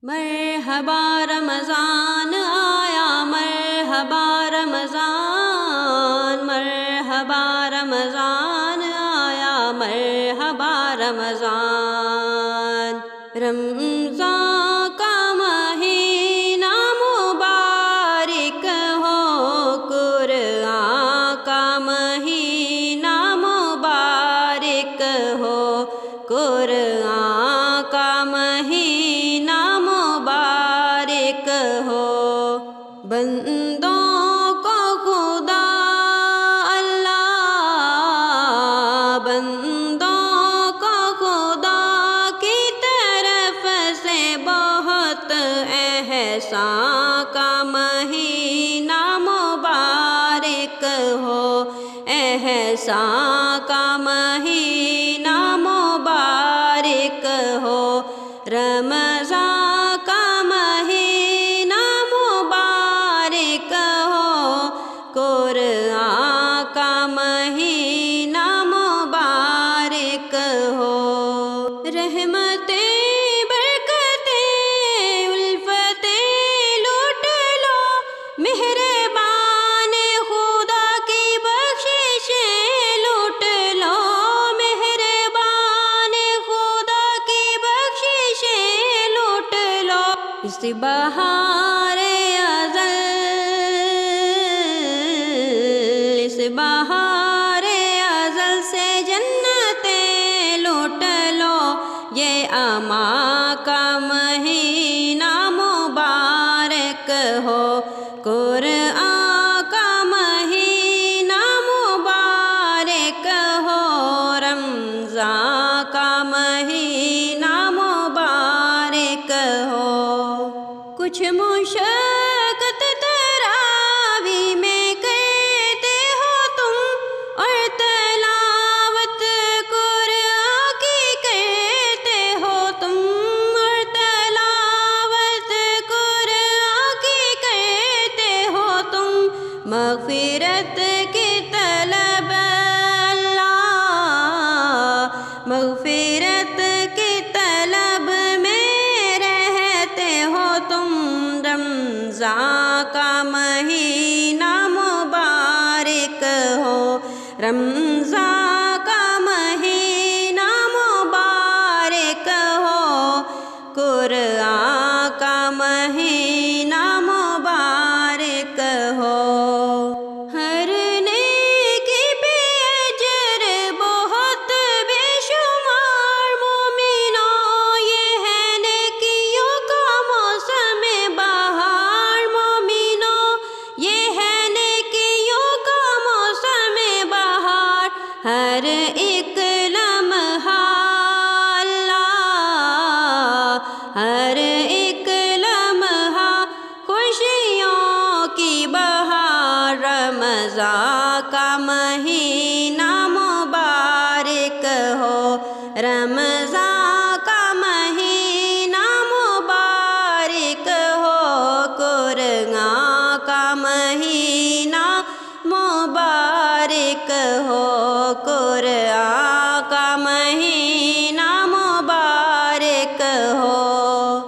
مرحبا رمضان آیا، مرحبا رمضان، مرحبا رمضان آیا، مرحبا رمضان۔ رمضان کا مہینہ مبارک ہو، قرآن کا مہینہ مبارک ہو، قرآن کا مہینہ مبارک ہو۔ بندوں کو خدا اللہ، بندوں کو خدا کی طرف سے بہت احسان کا مہینہ مبارک ہو، احسان کا مہینہ مبارک ہو۔ رمضان کا مہینہ مبارک ہو، قرآن کا مہینہ مبارک ہو۔ رحمتیں برکتیں الفتیں لوٹ لو، مہربان خدا کی بخششیں لوٹ لو، مہربان خدا کی بخششیں لوٹ لو۔ اس بہار ازل، اس بہار ازل سے جنتیں لوٹ لو، یہ امان کا مہینہ مبارک ہو، قرآن کا مہینہ مبارک ہو، رمضان کا مہینہ مبارک ہو۔ کچھ مشقت تراویح میں کرتے ہو تم، اور تلاوت قرآن کی کرتے ہو تم، اور تلاوت قرآن کی کرتے ہو تم۔ مغفرت کی طلب اللہ، مغفرت کی طلب میں رہتے ہو تم۔ رمضان کا مہینہ مبارک ہو، رمضان کا مہینہ مبارک ہو، قرآن کا مہینہ مبارک ہو۔ ہر نیکی پہ اجر بہت بے شمار، مومنوں یہ ہے نیکیوں کا موسم بہار، مومنوں یہ ہے نیکیوں کا موسم بہار۔ ہر ایک لمحہ اللہ، ہر ایک لمحہ خوشیوں کی بہار۔ رمضان کا مہینہ مبارک ہو، رمضان کا مہینہ مبارک ہو، قرآن کا مہینہ